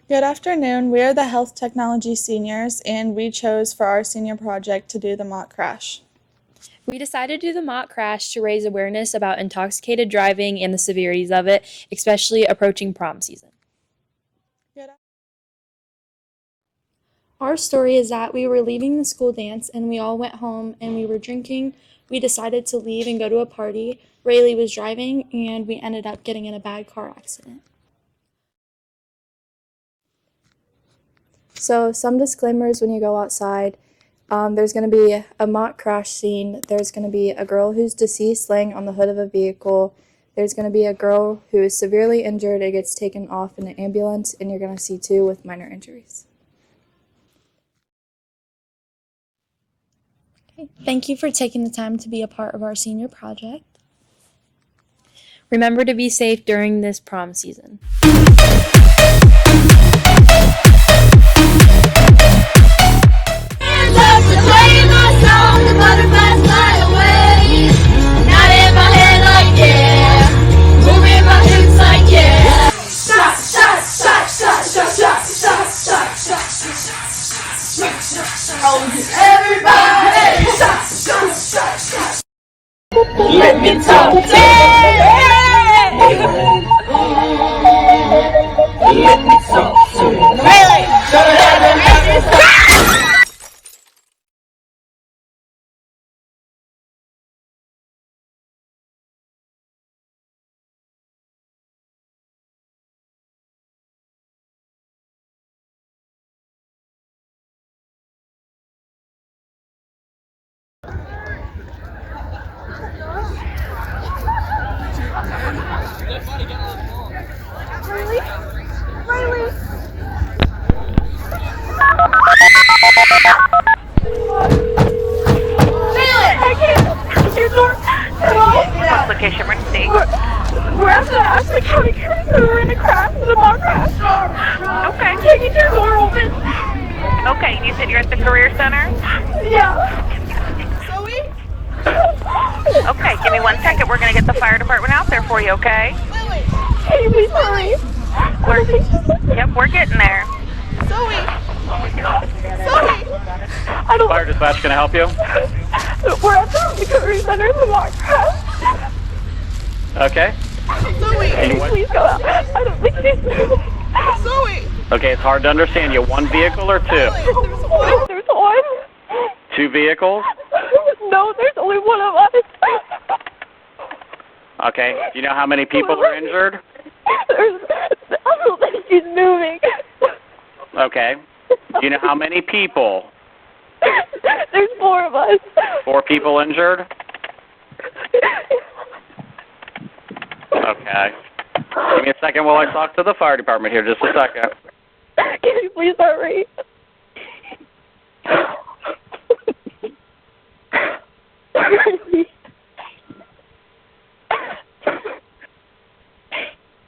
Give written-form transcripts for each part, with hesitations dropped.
Good afternoon. We are the Health Technology Seniors, and we chose for our senior project to do the mock crash. We decided to do the mock crash to raise awareness about intoxicated driving and the severities of it, especially approaching prom season. Our story is that we were leaving the school dance and we all went home and we were drinking. We decided to leave and go to a party. Rayleigh was driving and we ended up getting in a bad car accident. So some disclaimers when you go outside. There's going to be a mock crash scene. There's going to be a girl who's deceased laying on the hood of a vehicle. There's going to be a girl who is severely injured and gets taken off in an ambulance, and you're going to see 2 with minor injuries. Okay. Thank you for taking the time to be a part of our senior project. Remember to be safe during this prom season. Everybody, let me talk. Let me talk. Really? Location, emergency. We're at the Ashley County Cruise. We're in a crash, the mock crash. Okay. Taking your door open. Okay, you said you're at the Career Center? Yeah. Okay, give me 1 second. We're going to get the fire department out there for you, okay? Can you please hurry? Yep, we're getting there. Zoe! Fire dispatch, can I help you? We're at the Career Center, the mock crash. Okay. Zoe! Can you please go out? I don't think she's moving. Zoe! Okay, it's hard to understand you. 1 vehicle or 2? There's one. 2 vehicles? No, there's only one of us. Okay. Do you know how many people are injured? I don't think she's moving. Okay. Do you know how many people? There's 4 of us. 4 people injured? Okay. Give me a second while I talk to the fire department here. Just a second. Can you please hurry?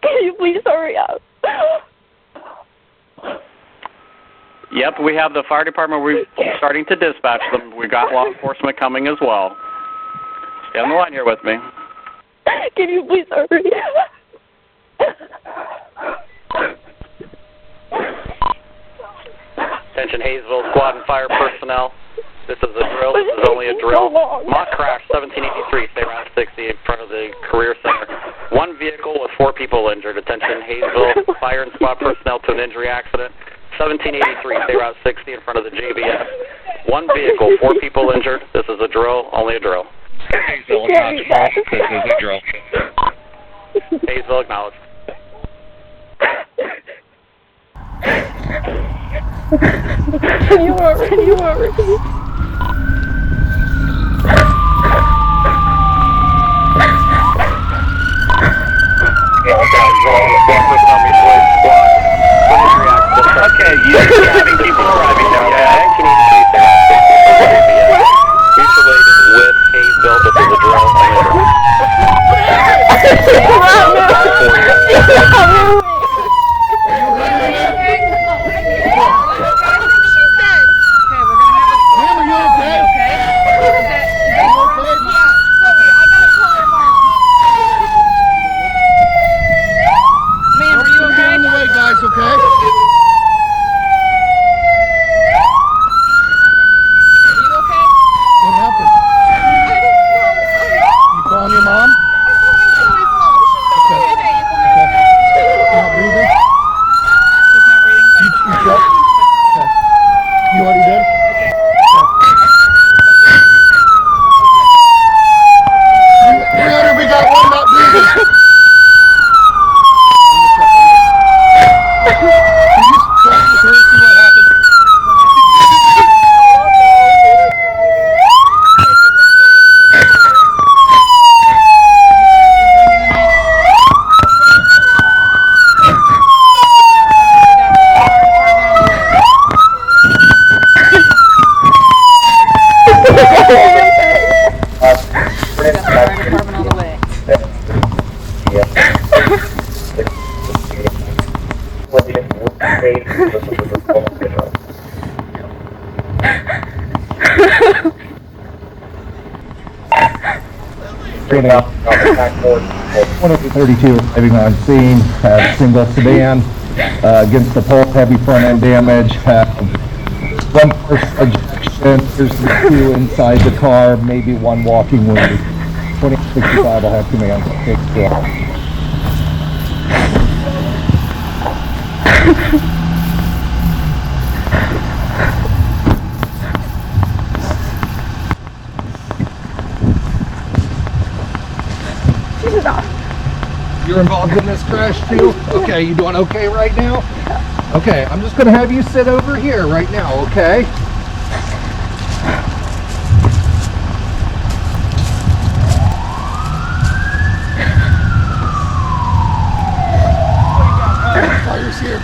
Can you please hurry up? Yep, we have the fire department. We're starting to dispatch them. We got law enforcement coming as well. Stay on the line here with me. Can you please hurry? Attention Hayesville squad and fire personnel. This is a drill. This is only a drill. Mock crash 1783, stay around 60 in front of the Career Center. 1 vehicle with 4 people injured. Attention Hayesville fire and squad personnel to an injury accident. 1783, stay around 60 in front of the JBS. 1 vehicle, 4 people injured. This is a drill, only a drill. Hayesville, acknowledge. This is a drill. Hayesville, acknowledge. Can you hurry? Okay, you're having people driving now, okay? Mutually with Hayesville, this is a drill. She's dead. Okay, we're gonna have a One of the 32 arriving on scene, single sedan, against the pole, heavy front end damage, one person ejection, there's the two inside the car, maybe one walking wounded. 2065, I'll have command. Take care. You're involved in this crash too? Okay, you doing okay right now? Okay, I'm just gonna have you sit over here right now, okay?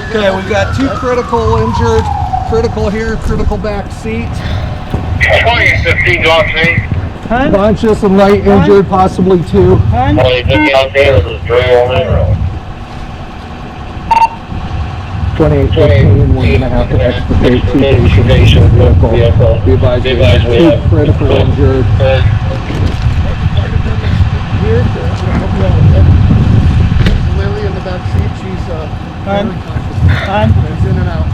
Okay, we've got two critical injured, critical here, critical back seat. 2015 Johnson. Conscious and light injured, possibly two. 2015 on Taylor, this is Dre on that road. 2815, we're gonna have to extricate two patients from the vehicle. Be advised, we have two critical injured. Lily in the back seat, she's in and out.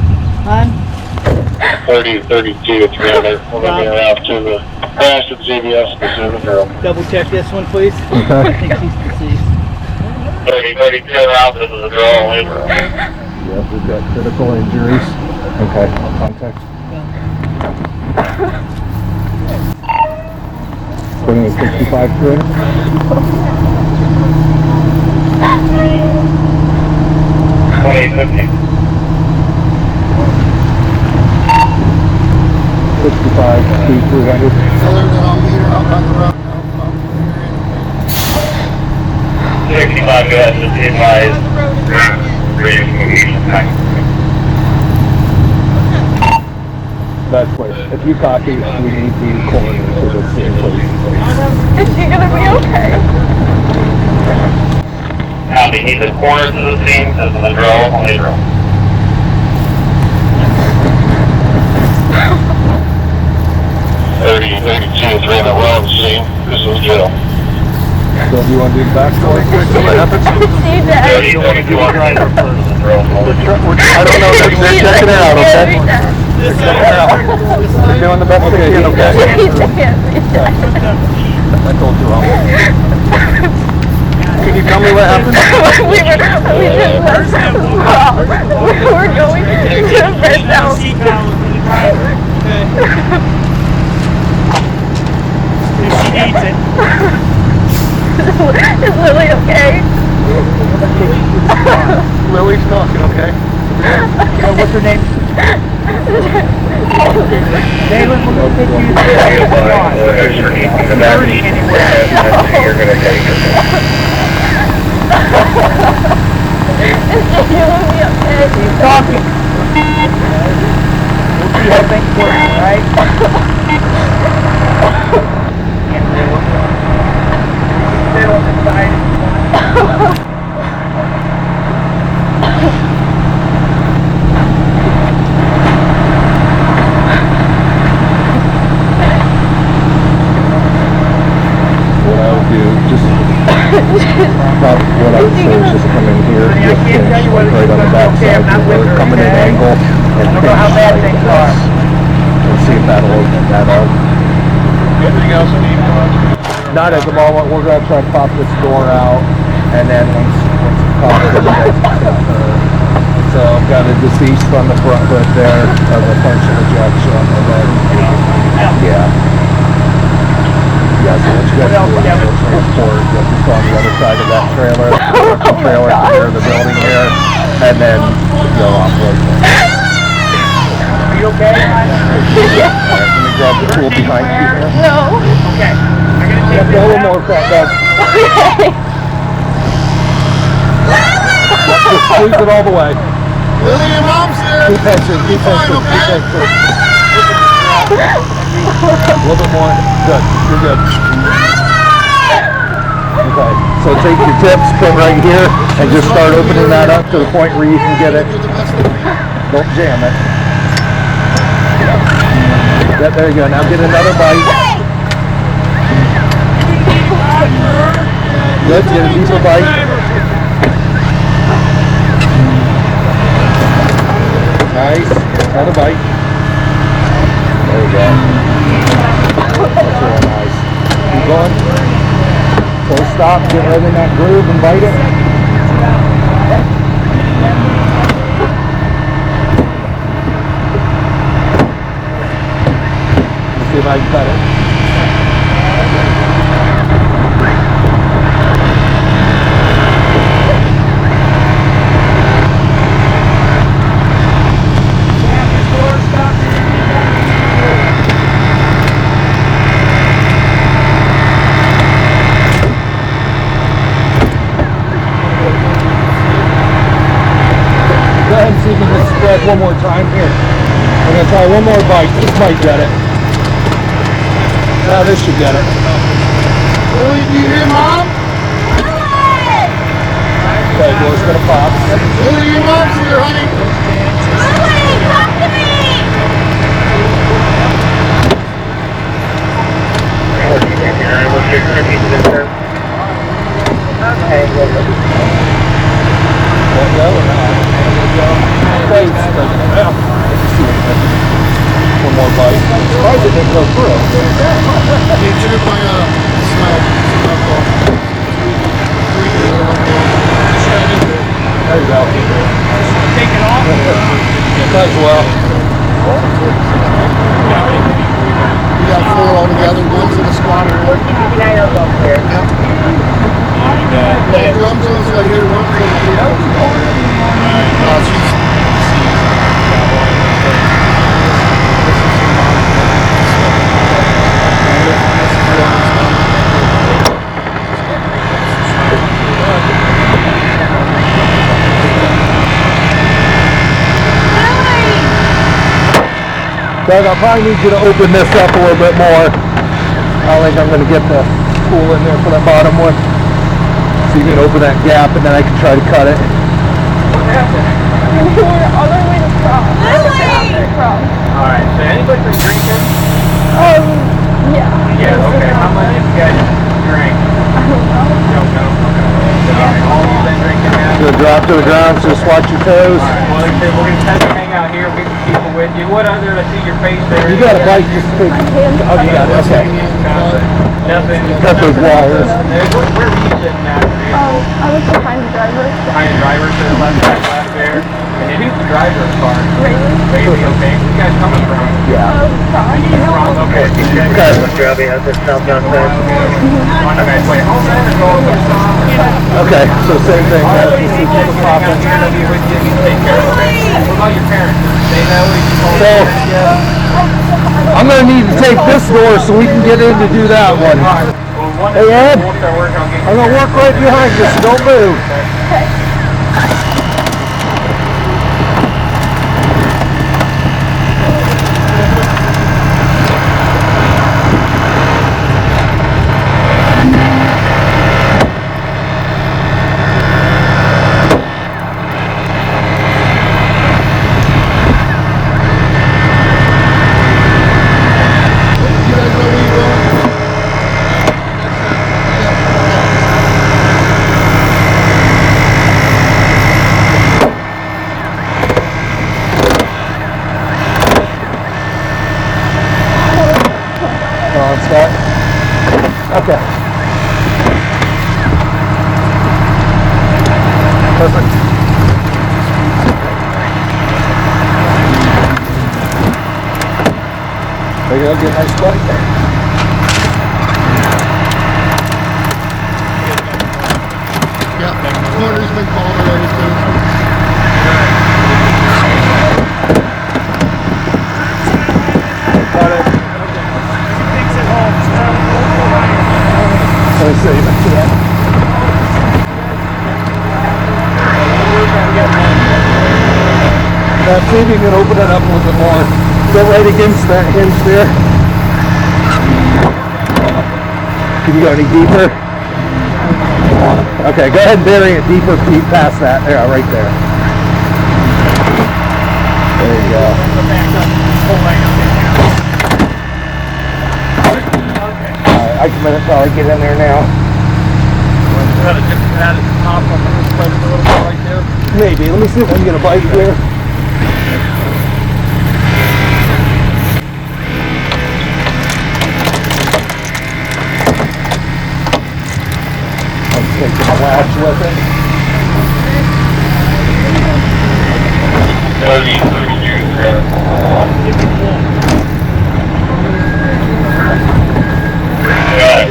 30 to 32, it's around there. We're going to be around to the crash at JBS, this is the girl. Double check this one, please. Okay. I think she's deceased. 30, 32 around, this is the girl. Yep, we've got critical injuries. Okay, I'll contact. 2865 crew. 2015. 65, 300. Tell her that I'll meet her out by the road. 65, go ahead, just advise. That's clear. If you copy, we need the coroner to the scene, please. Is she gonna be okay? Copy, need the coroner to the scene, this is the girl, only girl. 30, 32, 3 in the road, scene, this is Jill. So do you want to do the backstory? What happened? 30, 32 on driver first, the girl, only girl. I don't know, they're checking it out, okay? They're checking it out. They're doing the best they can, okay? I told you wrong. Can you tell me what happened? we were going to the first house. She needs it. Is Lily okay? Lily's talking, okay? What's her name? David, we're going to take you to the dirty anyway. You're going to take it. Is Lily okay? She's talking. We'll see how things work, alright? Sit on the side. What I would do, just probably what I would say is just come in here, get finished, right on the backside, we're coming at an angle, and I don't know how bad things are. and see if that'll open that up. Anything else you need from us? Not at the moment, we're gonna try to pop this door out, and then once it's popped, then you guys can set her. So I've got a deceased on the front hood there, of a puncture ejection, and then, yeah. Yeah, so what you guys do is you'll transport, you'll just go on the other side of that trailer, the trailer here, the building here, and then go off road. Are you okay? Let me grab the tool behind you here. No. Okay. I'm going to Yeah, take a this little out. more front back. Okay. Just squeeze it all the way. Lily, your mom's here. Keep tension, keep tension, keep tension. A little bit more. Good, you're good. Okay, so take your tips, come right here, and just start opening that up to the point where you can get it. You're the best. Don't jam it. Yeah, there you go. Now get another bite. Good, get a deeper bite. Nice. Another bite. There you go. That's real nice. Keep going. Full stop, get right in that groove and bite it. Let's see if I can cut it. Go ahead and see if you can spread one more time here. We're going to try one more bite. This might get it. Now this should get it. Lily, do you hear Mom? Okay, well, it's going to pop. Lily, your mom's here, honey. Lily, talk to me! Won't go or not? Okay, one more bite. I'm surprised it didn't go through. Get you my smell. There you go. Take it off. Might as well. We got 4 altogether. One's in the squad. Yep. Drums on right here. One's in the she's Doug, I probably need you to open this up a little bit more. I think I'm going to get the tool in there for the bottom one. So you can open that gap and then I can try to cut it. Alright, so anybody been drinking? Yeah, okay. How much have you guys drank? Don't know. Okay. All of you been drinking now? So drop to the ground, so just watch your toes. Alright, well, like I said, we're going to test you hang out here. We can keep it with you. What other, I see your face there. You got a bite, just take it. Oh, you got it, okay. Nothing. Cut those wires. Where were you sitting at? I was behind the driver. Behind the driver to the left side left there. And then who's the driver of the car? Raven. Bailey, okay. Where you guys coming from? Yeah. From, okay. Okay. Okay, wait, hold on. Okay, so same thing. All right, you can hang out here. They'll be with you. You take care of it. What about your parents? They know So, I'm going to need to take this door so we can get in to do that one. Hey Ed, I'm going to work right behind you, so don't move. Okay. Perfect. There you go, get a nice bite. Yeah, corner's been called already too. Now see if you can open it up a little bit more. Go right against that hinge there. Can you go any deeper? Okay, go ahead and bury it deeper past that. There, right there. There you go. Alright, I can probably get in there now. Maybe. Let me see if I can get a bite here. I'm taking a latch with it. 30, 32,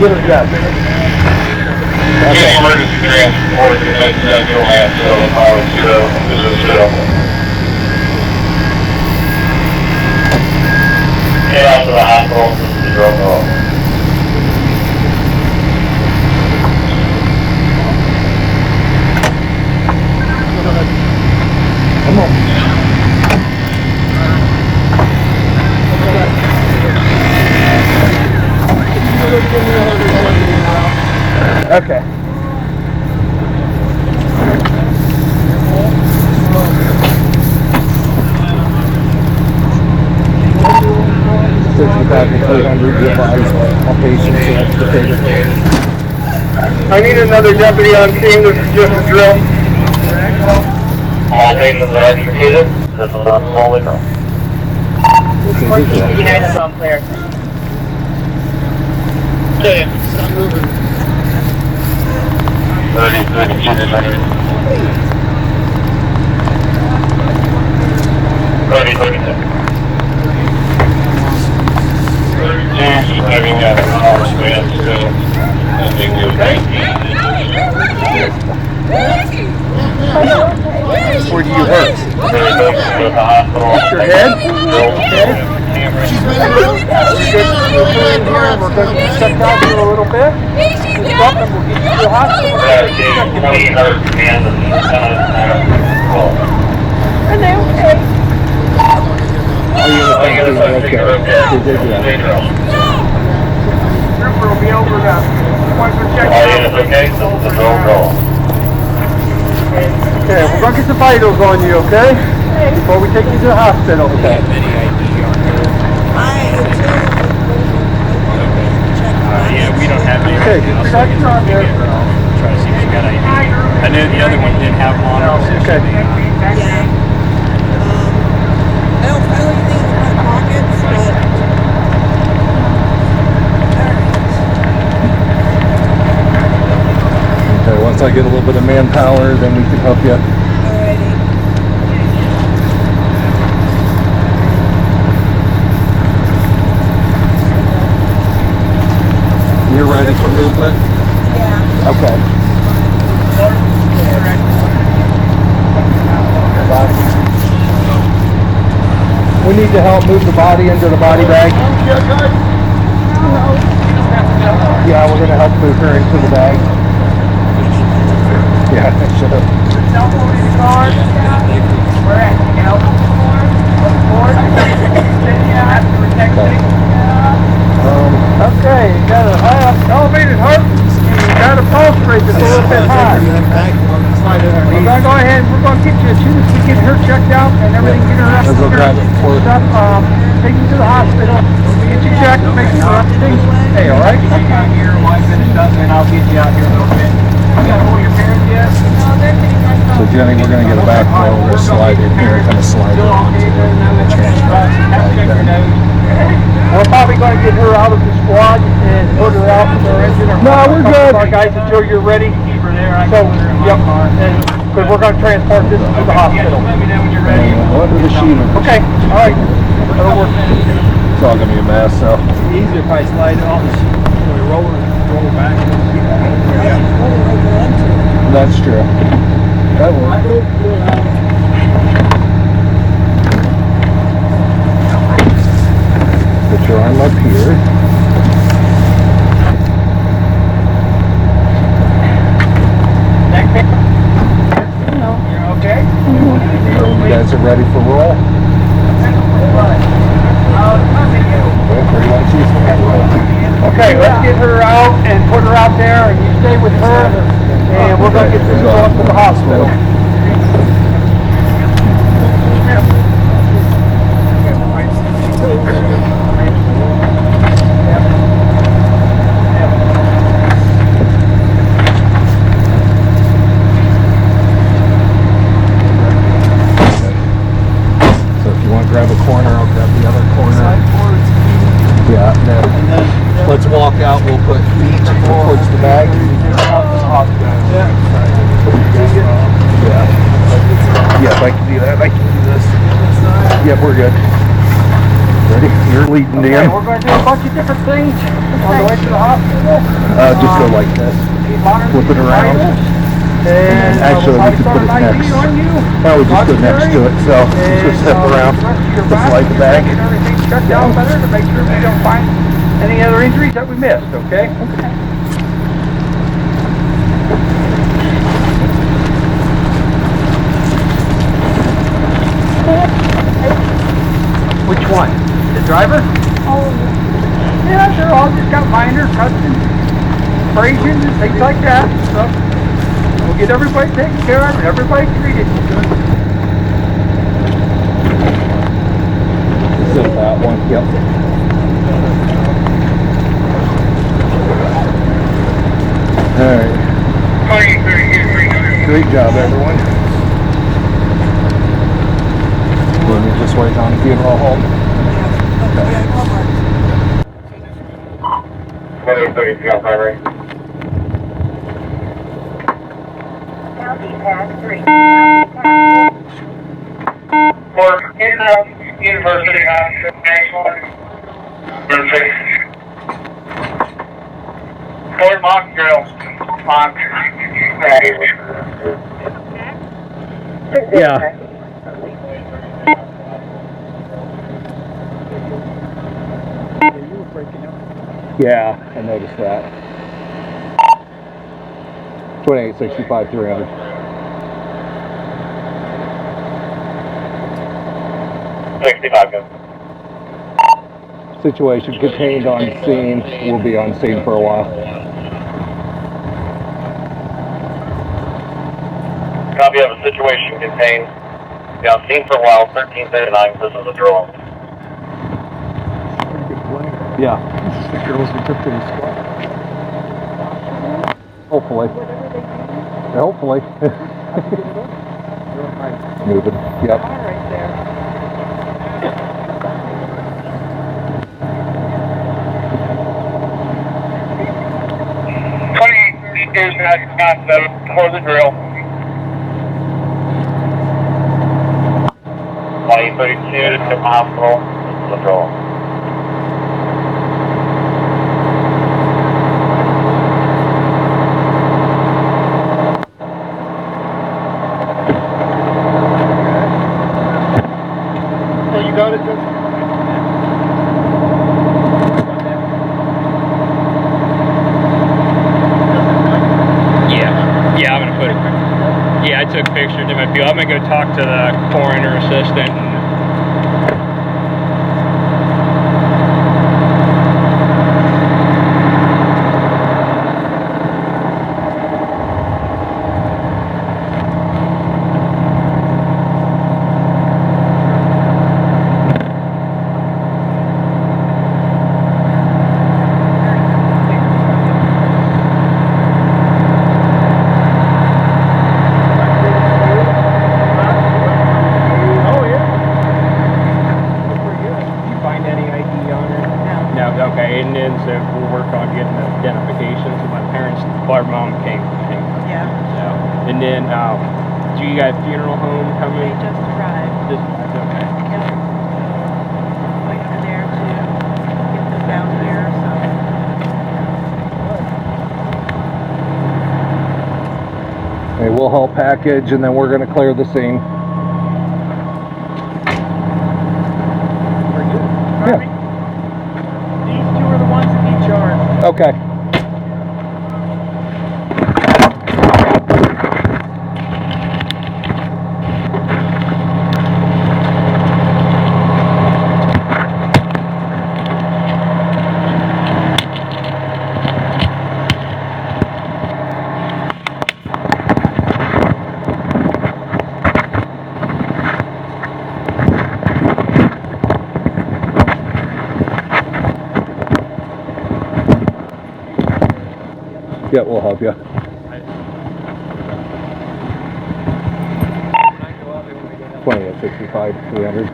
Yeah. Get emergency transport to the Central Landfill, Highway 2, this is Phil. Get out to the hospital, this is drop off. Come on. Okay. I need another deputy on scene. This is just a drill. All patients are extricated, this is not solely no. Units on clear. Okay. 30, 32, 30, 32. 32, having got a power span still. I think you're right. Where do you hurt? Very good to the hospital. Your head? She's been in We're in here and we're going to check out for a little bit. Stop and we'll get you to the hospital. Are they okay? Trooper will be over now. Once we're checking All out. units okay? The door roll. Okay, we're going to get some vitals on you, okay? Before we take you to the hospital. Okay. Yeah, we don't have any. Okay, get your doctor on there. Try to see if you got anything. I know the other one didn't have them on. Okay. I don't feel anything in my pockets, but Okay, once I get a little bit of manpower, then we can help you. alrighty. You're ready for movement? Yeah. Okay. We need to help move the body into the body bag. Yeah, we're going to help move her into the bag. Yeah, I should have. Cell phone in the car. We're at the board. Then you have to protect me. Okay, you got a high elevated heart. You got a pulse rate that's a little bit high. We're going to go ahead and we're going to get you as soon as we get her checked out and everything, get her up. Take you to the hospital. We'll get you checked, make sure everything's okay, all right? Hang out here while I finish up and I'll get you out here a little bit. You got to hold your parents yet? No, they're getting my phone. So Jenny, we're going to get a back row. We're going to slide in here, kind of slide it onto the transfer. We're probably going to get her out of the squad and put her out with her engine. No, we're good. Our guys until you're ready. Keep her there. So, yep. Because we're going to transport this to the hospital. Let me know when you're ready. Under the sheet. Okay. All right. That'll work. It's all going to be a mess, so. Easier if I slide it off the roll back. That's true. That works. Put your arm up here. You're okay? You guys are ready for roll? Okay, let's get her out and put her out there, and you stay with her, and we're going to get this going to the hospital. I can do that. I can do this. Yep, we're good. Ready? You're leading, Okay, Dan. we're going to do a bunch of different things on the way to the hospital. Just go like this. Flip it around. And actually, we could put it next. Oh, we just go next to it. So just step around. Just slide the bag. Everything checked out better to make sure we don't find any other injuries that we missed, okay? Which one? The driver? All of them. Yeah, they're all just got minor cuts and abrasions and things like that. So we'll get everybody taken care of and everybody treated. This is that one. Yep. All right. Great job, everyone. Then you just wait on the funeral home. For University Hospital, next one. Perfect. For mock drill. Mock. Yeah. Yeah, I noticed that. 2865 300. Situation contained on scene. We'll be on scene for a while. Copy of a situation contained. Be on scene for a while, 1339, this is a drill. Yeah. The girls who took to the squad. Hopefully. Hopefully. Moving. Yep. Right there. Here's that concept for the drill. 2032 to the hospital, this is the drill. Oh, you got it, Judge? Yeah, I'm gonna put it. Yeah, I took pictures in my field. I'm gonna go talk to the coroner assistant. Okay, and then so we'll work on getting the identification. So my parents, our mom came. Yeah. So, and then, do you got funeral home coming? They just arrived. Just arrived, okay. Yeah. Wait for there to get them down here, so. Okay, we'll help package and then we're gonna clear the scene. Very good. Yeah. These two are the ones that need charged. Okay. Yeah, we'll help you. 2865 300.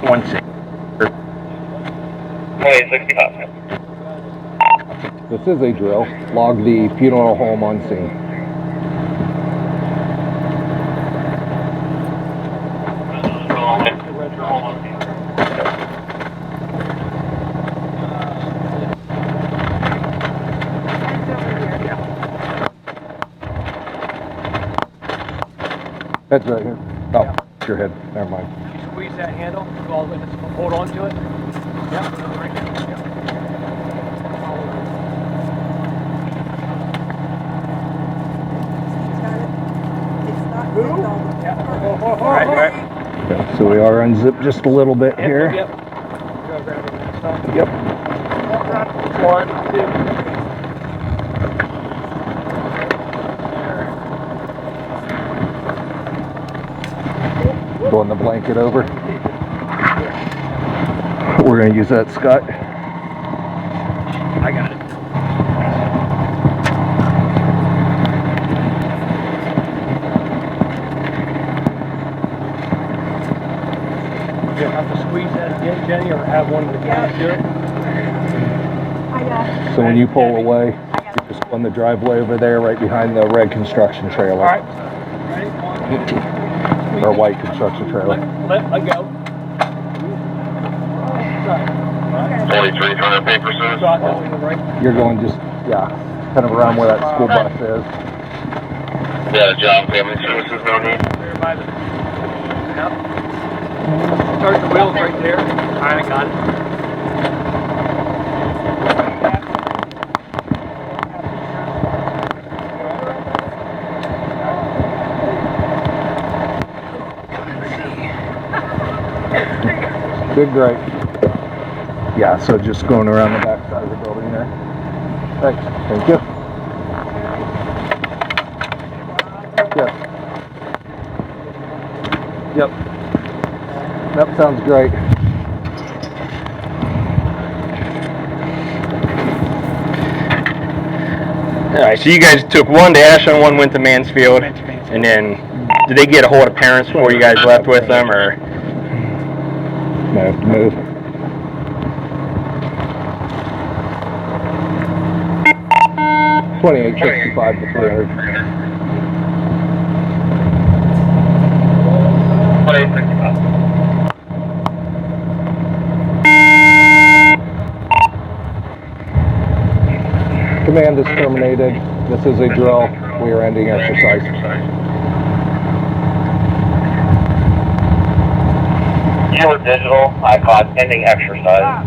2865. This is a drill. Log the funeral home on scene. Head's right here. Oh, it's your head. Never mind. Squeeze that handle, go all the way, just hold on to it. Yep, right there. Yep. Right. Okay, so we are unzipped just a little bit here. Yep. Yep. 1, 2. Throwing the blanket over. We're going to use that, Scott. I got it. You'll have to squeeze that again, Jenny, or have one of the guys do it. So when you pull away, you just go in the driveway over there, right behind the red construction trailer. All right. Ready? 1, 2, 3. Or white construction trailer. Let go. 43 toilet paper, sir. You're going just, yeah, kind of around where that school bus is. Yeah, John Family Services, no need. There by the... Yep. Start the wheels right there. All right, I got it. Good, great. Yeah, so just going around the back side of the building there. Thanks. Thank you. Yes. Yep. That sounds great. All right, so you guys took one to Ashland, one went to Mansfield, and then did they get a hold of parents before you guys left with them, or? Might have to move. $28.65 to $300. 28.65. Command is terminated. This is a drill. We are ending exercise. You were digital. I caught ending exercise.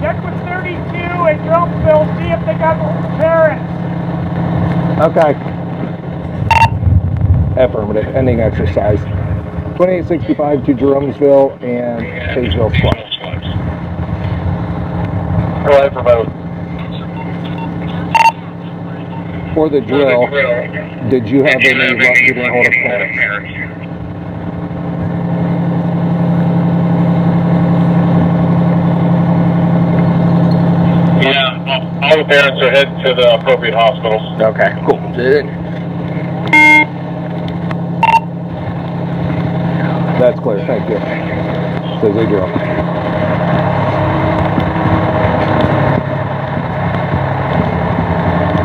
Check with 32 at Drumsville, see if they got parents. Okay. Affirmative. Ending exercise. 2865 to Jeromesville and Kaysville Squad. Go ahead for both. For the drill, did you have any luck getting a hold of parents? Yeah, all the parents are headed to the appropriate hospitals. Okay, cool. That's clear, thank you. Says a drill.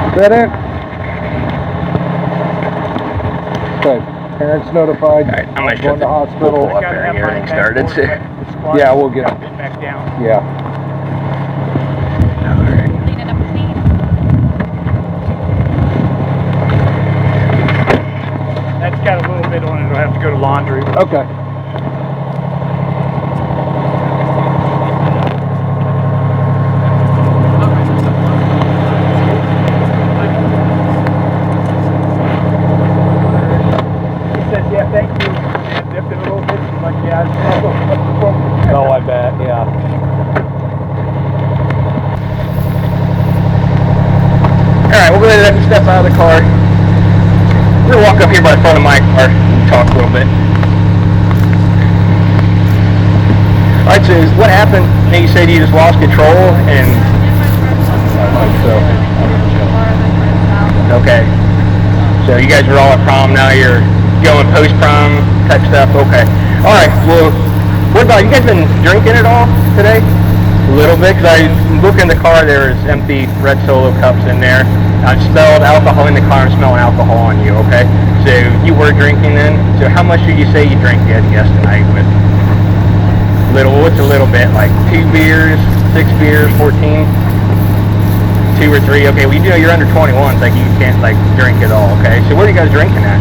Is that it? Okay, parents notified. All right, I'm gonna Going to hospital. Pull up there and get everything started. Yeah, we'll get it. Back down. Yeah. That's got a little bit on it. It'll have to go to laundry. Okay. He said, yeah, thank you. And dipped it a little bit. She's like, yeah, Oh, I bet, yeah. All right, we'll go ahead and step out of the car. We're gonna walk up here by the front of my car and talk a little bit. All right, so what happened? You said you just lost control and. Okay. So you guys are all at prom now. You're going post-prom type stuff. Okay. All right. Well, what about you guys? Been drinking at all today? A little bit, because I look in the car. There's empty red Solo cups in there. I smelled alcohol in the car. I'm smelling alcohol on you. Okay. So you were drinking then. So how much did you say you drank yesterday with? Little. What's a little bit? Like 2 beers, 6 beers, 14. 2 or 3. Okay. Well, you know you're under 21, so like you can't like drink at all. Okay. So where are you guys drinking at?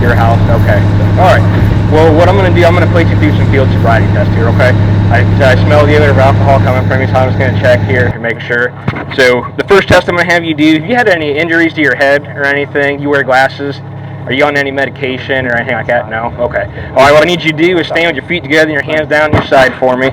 Your house? Okay. All right. Well, what I'm going to do, I'm going to place you through some field sobriety tests here, okay? I smell the odor of alcohol coming from you, so I'm just going to check here to make sure. So the first test I'm going to have you do, have you had any injuries to your head or anything? You wear glasses? Are you on any medication or anything like that? No? Okay. All right, what I need you to do is stand with your feet together and your hands down your side for me.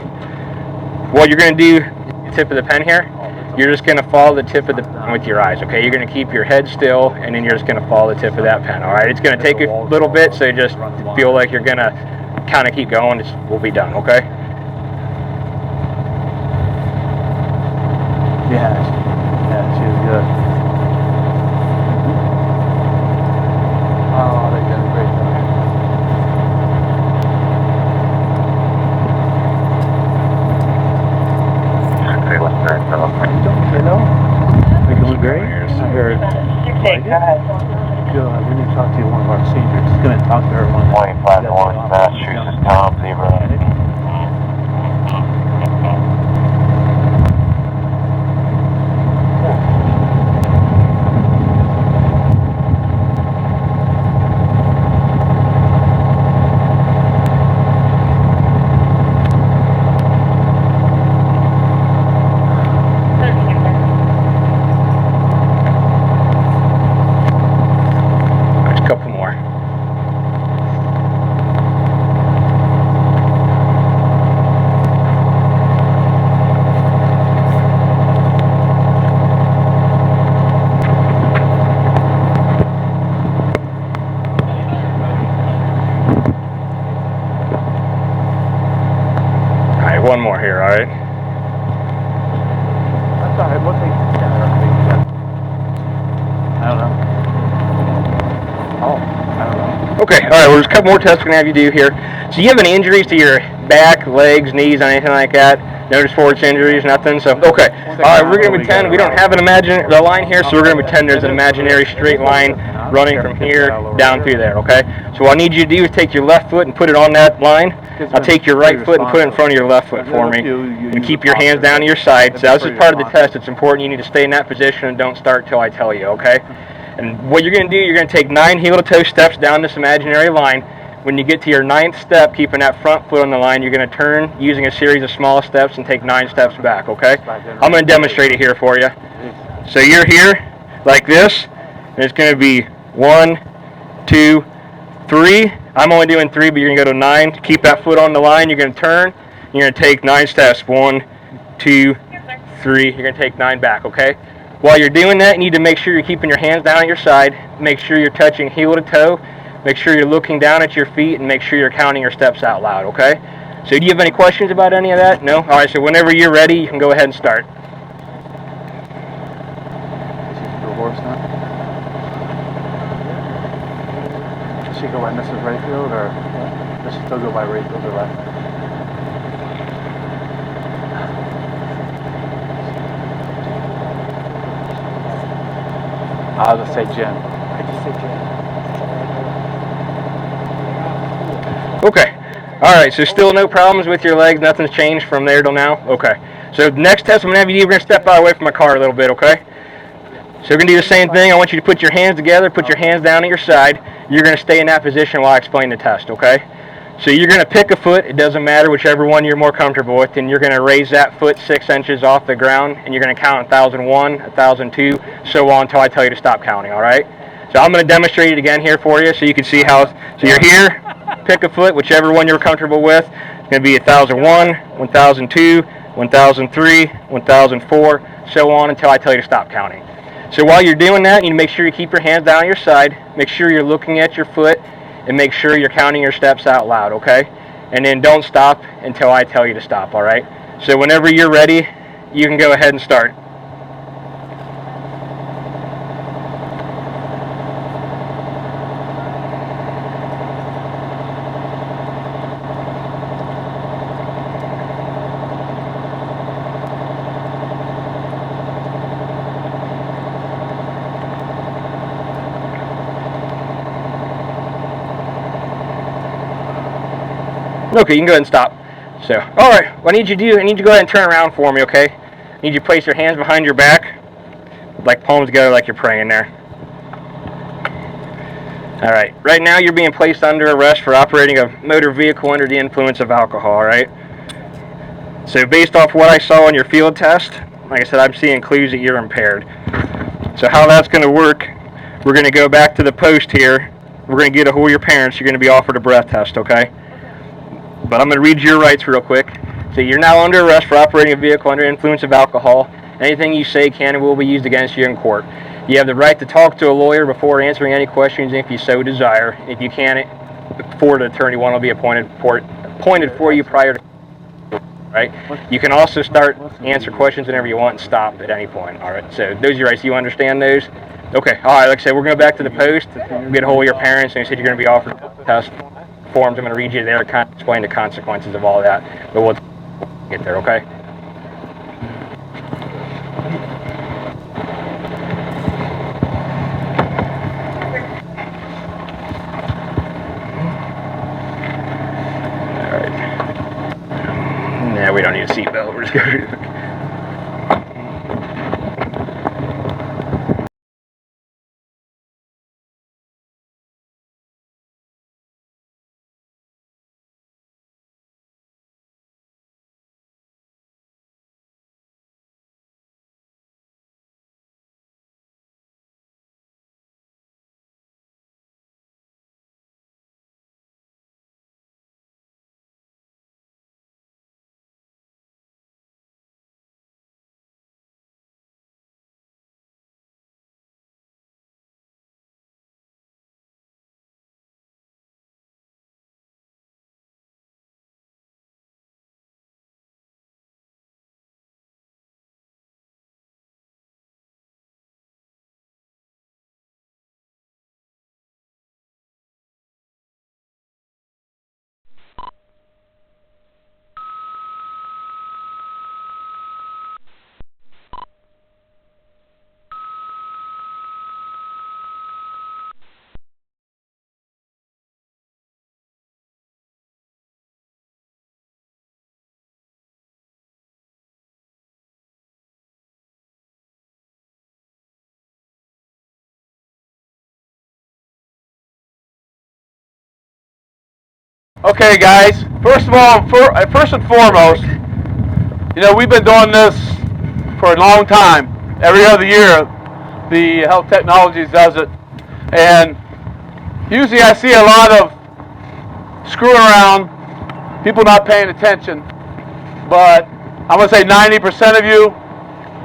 What you're going to do, the tip of the pen here, you're just going to follow the tip of the pen with your eyes, okay? You're going to keep your head still, and then you're just going to follow the tip of that pen, all right? It's going to take a little bit, so you just feel like you're going to kind of keep going. We'll be done, okay? Yeah, she was good. Oh, they did a great job. They're doing great. I heard. Good. We need to talk to one of our seniors. Just gonna talk to her one. 25 to 1, Massachusetts, Tom, Zebra. One more here, all right? That's all right. We'll take I don't know. Oh, I don't know. Okay, all right. Well, there's a couple more tests we're gonna have you do here. So you have any injuries to your back, legs, knees, anything like that? No sports injuries, nothing. So okay. All right, we're gonna pretend we don't have the line here, so we're gonna pretend there's an imaginary straight line running from here down through there. Okay. So what I need you to do is take your left foot and put it on that line. I'll take your right foot and put it in front of your left foot for me. And keep your hands down to your side. So this is part of the test. It's important. You need to stay in that position and don't start till I tell you, okay? And what you're going to do, you're going to take 9 heel-to-toe steps down this imaginary line. When you get to your 9th step, keeping that front foot on the line, you're going to turn using a series of small steps and take 9 steps back, okay? I'm going to demonstrate it here for you. So you're here like this, and it's going to be 1, 2, 3. I'm only doing 3, but you're going to go to 9. Keep that foot on the line. You're going to turn. You're going to take 9 steps. 1, 2, 3. You're going to take 9 back, okay? While you're doing that, you need to make sure you're keeping your hands down at your side. Make sure you're touching heel to toe. Make sure you're looking down at your feet, and make sure you're counting your steps out loud, okay? So do you have any questions about any of that? No? All right, so whenever you're ready, you can go ahead and start. The horse now? Does she go by Mrs. Rayfield, or does she still go by Rayfield or left? I'll just say Jen. I just say Jen. Okay. All right, so still no problems with your legs? Nothing's changed from there till now? Okay. So the next test I'm going to have you do, we're going to step out away from my car a little bit, okay? So we're going to do the same thing. I want you to put your hands together, put your hands down at your side. You're going to stay in that position while I explain the test, okay? So you're going to pick a foot. It doesn't matter, whichever one you're more comfortable with, and you're going to raise that foot 6 inches off the ground, and you're going to count 1,001, 1,002, so on until I tell you to stop counting, all right? So I'm going to demonstrate it again here for you so you can see how. So you're here, pick a foot, whichever one you're comfortable with. It's going to be 1,001, 1,002, 1,003, 1,004, so on until I tell you to stop counting. So while you're doing that, you need to make sure you keep your hands down on your side, make sure you're looking at your foot, and make sure you're counting your steps out loud, okay? And then don't stop until I tell you to stop, all right? So whenever you're ready, you can go ahead and start. Okay, you can go ahead and stop. So, all right, what I need you to do, I need you to go ahead and turn around for me, okay? I need you to place your hands behind your back, like palms together like you're praying there. All right. Right now, you're being placed under arrest for operating a motor vehicle under the influence of alcohol, all right? So based off what I saw on your field test, like I said, I'm seeing clues that you're impaired. So how that's going to work, we're going to go back to the post here. We're going to get a hold of your parents. You're going to be offered a breath test, okay? But I'm going to read your rights real quick. So you're now under arrest for operating a vehicle under influence of alcohol. Anything you say can and will be used against you in court. You have the right to talk to a lawyer before answering any questions if you so desire. If you can't afford an attorney, one will be appointed for you prior to, right? You can also start answer questions whenever you want and stop at any point, all right? So those are your rights. You understand those? Okay, all right, like I said, we're going to go back to the post, get a hold of your parents, and you said you're going to be offered test forms. I'm going to read you there, kind of explain the consequences of all that, but we'll get there, okay? Yeah, we don't need a seatbelt. We're just going to. Okay, guys. First and foremost, you know, we've been doing this for a long time. Every other year, the Health Technologies does it, and usually I see a lot of screwing around, people not paying attention. But I'm going to say 90% of you,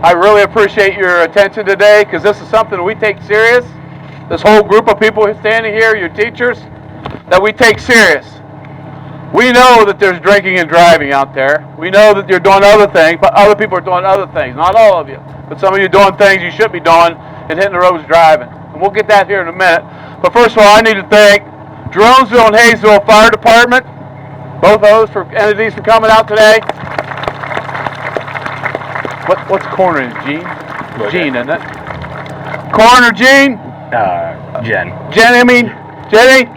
I really appreciate your attention today, because this is something we take serious. This whole group of people standing here, your teachers, that we take serious. We know that there's drinking and driving out there. We know that you're doing other things, but other people are doing other things. Not all of you, but some of you are doing things you shouldn't be doing and hitting the roads driving. And we'll get that here in a minute. But first of all, I need to thank Jerome'sville and Hayesville Fire Department, both of those entities for coming out today. What's coroner, Gene? Gene, isn't it? Coroner Gene? Jenny?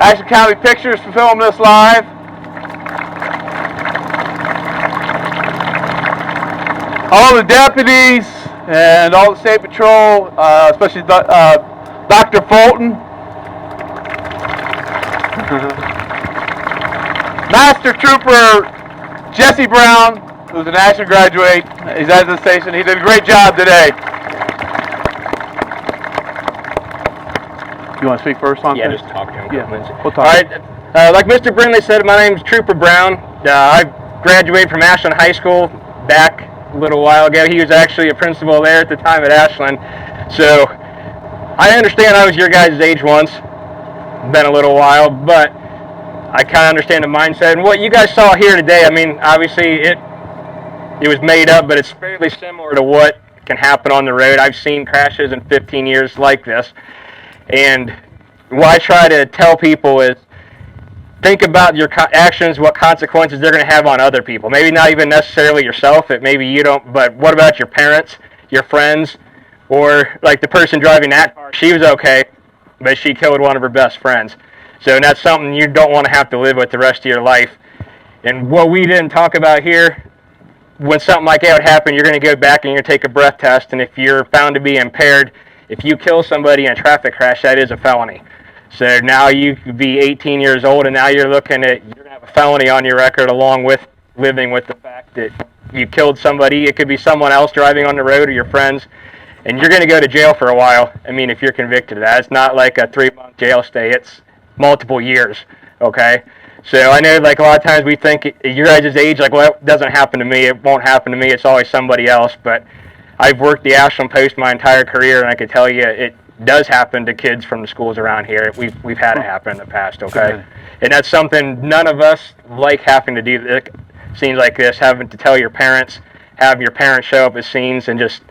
Ashland County Pictures for filming this live. All the deputies and all the state patrol, especially Dr. Fulton. Master Trooper Jesse Brown, who's an Ashland graduate. He's at the station. He did a great job today. You want to speak first on just talk to him. Yeah, we'll talk. All right. Like Mr. Brindley said, my name's Trooper Brown. I graduated from Ashland High School back a little while ago. He was actually a principal there at the time at Ashland. So I understand I was your guys' age once. Been a little while, but I kind of understand the mindset. And what you guys saw here today, I mean, obviously it was made up, but it's fairly similar to what can happen on the road. I've seen crashes in 15 years like this. And what I try to tell people is think about your actions, what consequences they're going to have on other people. Maybe not even necessarily yourself, maybe you don't, but what about your parents, your friends, or like the person driving that car? She was okay, but she killed one of her best friends. So that's something you don't want to have to live with the rest of your life. And what we didn't talk about here when something like that would happen, you're going to go back and you're going to take a breath test, and if you're found to be impaired, if you kill somebody in a traffic crash, that is a felony. So now you could be 18 years old, and now you're looking at, you're going to have a felony on your record along with living with the fact that you killed somebody. It could be someone else driving on the road or your friends, and you're going to go to jail for a while. I mean, if you're convicted of that, it's not like a 3-month jail stay. It's multiple years, okay? So I know, like, a lot of times we think at your guys' age, like, well, it doesn't happen to me. It won't happen to me. It's always somebody else. But I've worked the Ashland Post my entire career, and I can tell you it does happen to kids from the schools around here. We've had it happen in the past, okay? And that's something none of us like having to do. Scenes like this, having to tell your parents, have your parents show up at scenes, and just,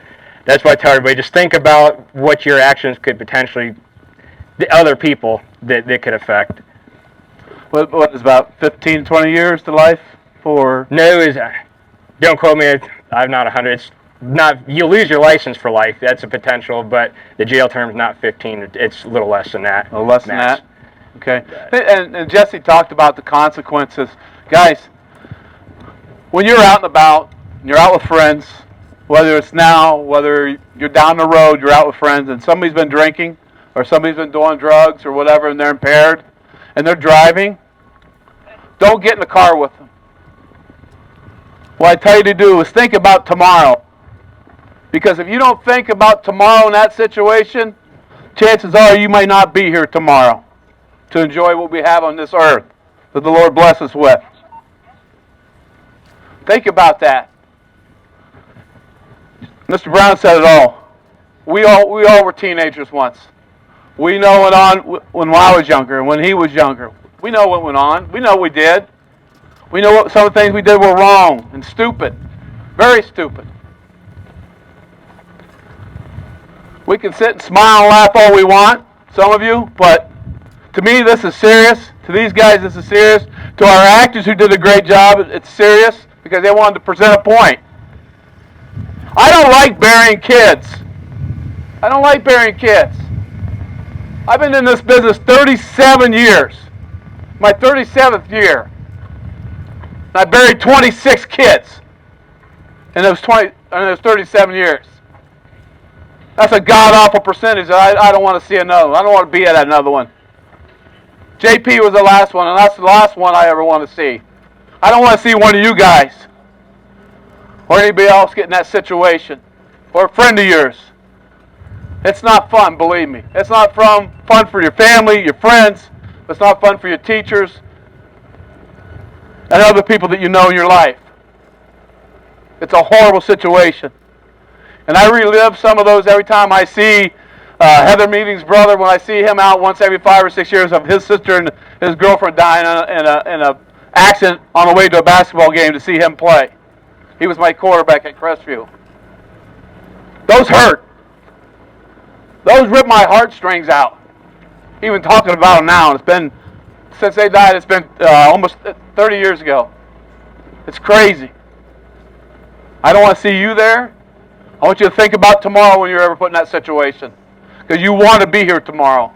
that's why I tell everybody, just think about what your actions could potentially, the other people that could affect. What is about 15, 20 years to life for? No, don't quote me, I'm not 100. It's not, you lose your license for life. That's a potential, but the jail term is not 15. It's a little less than that. A little less than that? Okay. And Jesse talked about the consequences. Guys, when you're out and about, and you're out with friends, whether it's now, whether you're down the road, you're out with friends, and somebody's been drinking, or somebody's been doing drugs or whatever, and they're impaired, and they're driving, don't get in the car with them. What I tell you to do is think about tomorrow. Because if you don't think about tomorrow in that situation, chances are you might not be here tomorrow to enjoy what we have on this earth that the Lord bless us with. Think about that. Mr. Brown said it all. We all were teenagers once. We know what went on when I was younger and when he was younger. We know what went on. We know what we did. We know what some of the things we did were wrong and stupid. Very stupid. We can sit and smile and laugh all we want, some of you, but to me this is serious. To these guys this is serious. To our actors who did a great job, it's serious because they wanted to present a point. I don't like burying kids. I don't like burying kids. I've been in this business 37 years. My 37th year. And I buried 26 kids in those 37 years. That's a god-awful percentage. I don't want to see another one. I don't want to be at another one. JP was the last one, and that's the last one I ever want to see. I don't want to see one of you guys or anybody else get in that situation, or a friend of yours. It's not fun, believe me. It's not fun for your family, your friends. It's not fun for your teachers and other people that you know in your life. It's a horrible situation. And I relive some of those every time I see Heather Meeting's brother, when I see him out once every 5 or 6 years of his sister and his girlfriend dying in an accident on the way to a basketball game to see him play. He was my quarterback at Crestview. Those hurt. Those rip my heartstrings out. Even talking about them now, and it's been, since they died, it's been almost 30 years ago. It's crazy. I don't want to see you there. I want you to think about tomorrow when you're ever put in that situation. Because you want to be here tomorrow.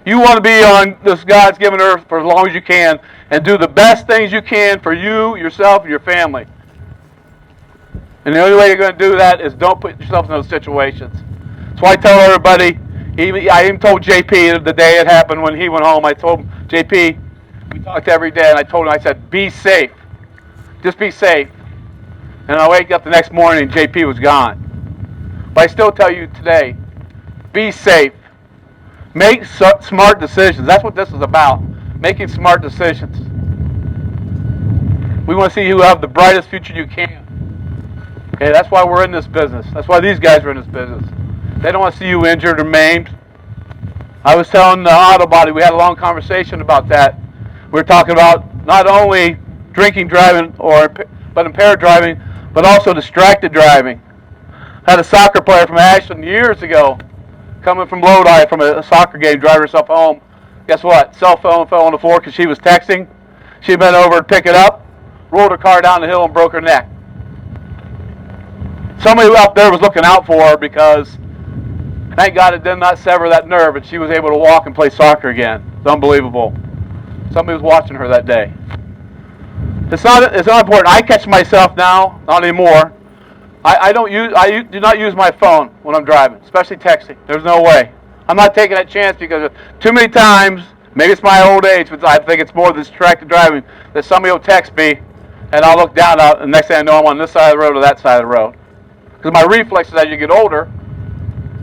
You want to be on this God's given earth for as long as you can and do the best things you can for you, yourself, and your family. And the only way you're going to do that is don't put yourself in those situations. That's why I tell everybody, I even told JP the day it happened when he went home, I told JP, we talked every day, and I told him, I said, be safe. Just be safe. And I wake up the next morning and JP was gone. But I still tell you today, be safe. Make smart decisions. That's what this is about, making smart decisions. We want to see you have the brightest future you can. Okay, that's why we're in this business. That's why these guys are in this business. They don't want to see you injured or maimed. I was telling the auto body, we had a long conversation about that. We were talking about not only drinking driving, but impaired driving, but also distracted driving. I had a soccer player from Ashland years ago coming from Lodi from a soccer game, drive herself home. Guess what? Cell phone fell on the floor because she was texting. She bent over to pick it up, rolled her car down the hill and broke her neck. Somebody out there was looking out for her because thank God it did not sever that nerve and she was able to walk and play soccer again. It's unbelievable. Somebody was watching her that day. It's not important. I catch myself now, not anymore. I do not use my phone when I'm driving, especially texting. There's no way. I'm not taking that chance because too many times, maybe it's my old age, but I think it's more distracted driving, that somebody will text me and I'll look down and the next thing I know I'm on this side of the road or that side of the road. Because my reflexes as you get older,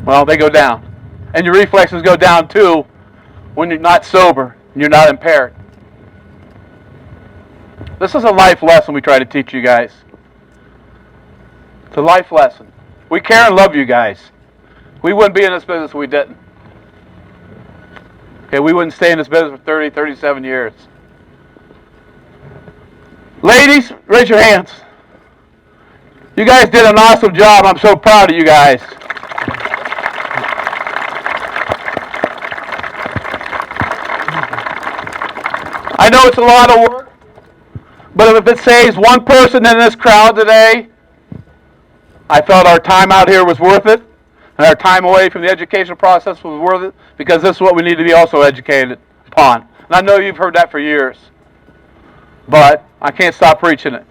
well, they go down. And your reflexes go down too when you're not sober and you're not impaired. This is a life lesson we try to teach you guys. It's a life lesson. We care and love you guys. We wouldn't be in this business if we didn't. Okay, we wouldn't stay in this business for 30, 37 years. Ladies, raise your hands. You guys did an awesome job. I'm so proud of you guys. I know it's a lot of work, but if it saves one person in this crowd today, I felt our time out here was worth it, and our time away from the educational process was worth it, because this is what we need to be also educated upon. And I know you've heard that for years, but I can't stop preaching it.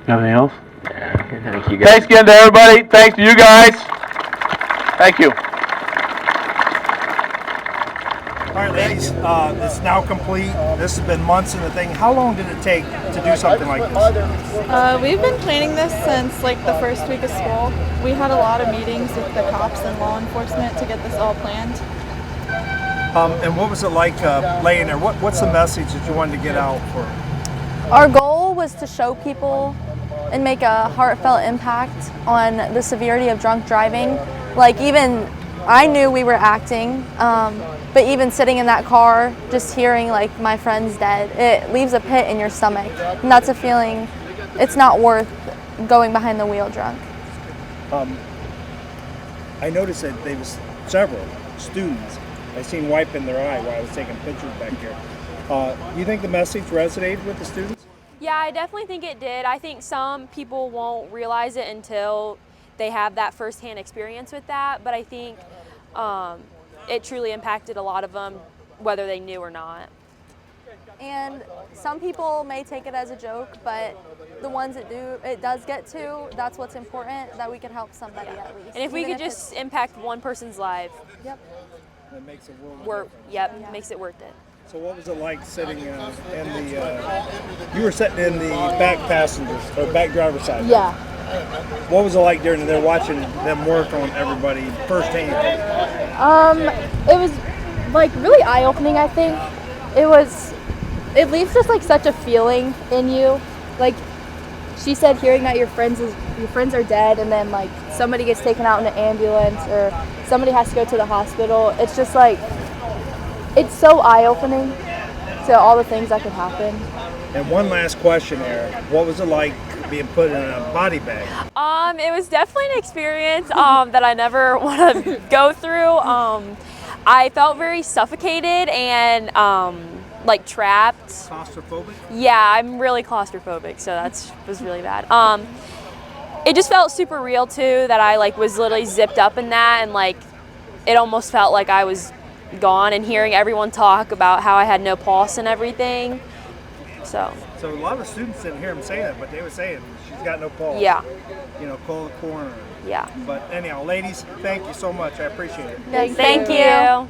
You have anything else? Thank you guys. Thanks again to everybody. Thanks to you guys. Thank you. All right, ladies, it's now complete. This has been months in the thing. How long did it take to do something like this? We've been planning this since like the first week of school. We had a lot of meetings with the cops and law enforcement to get this all planned. And what was it like laying there? What's the message that you wanted to get out for? Our goal was to show people and make a heartfelt impact on the severity of drunk driving. Like, even I knew we were acting, but even sitting in that car, just hearing like my friend's dead, it leaves a pit in your stomach. And that's a feeling, it's not worth going behind the wheel drunk. I noticed that there was several students I seen wiping their eye while I was taking pictures back here. Do you think the message resonated with the students? Yeah, I definitely think it did. I think some people won't realize it until they have that firsthand experience with that, but I think it truly impacted a lot of them, whether they knew or not. And some people may take it as a joke, but the ones that it does get to, that's what's important, that we can help somebody at least. And if we could just impact one person's life, yep, it makes it worth it. Yep, makes it worth it. So what was it like sitting in the, you were sitting in the back passenger, or back driver's side? Yeah. What was it like during there watching them work on everybody firsthand? It was like really eye-opening, I think. It leaves just like such a feeling in you. Like she said, hearing that your friends are dead and then like somebody gets taken out in an ambulance or somebody has to go to the hospital. It's just like, it's so eye-opening to all the things that could happen. And one last question there. What was it like being put in a body bag? It was definitely an experience that I never want to go through. I felt very suffocated and like trapped. Claustrophobic? Yeah, I'm really claustrophobic, so that was really bad. It just felt super real too, that I like was literally zipped up in that, and like it almost felt like I was gone, and hearing everyone talk about how I had no pulse and everything. So a lot of students didn't hear him say that, but they were saying she's got no pulse. Yeah. You know, call the coroner. Yeah. But anyhow, ladies, thank you so much. I appreciate it. Thank you.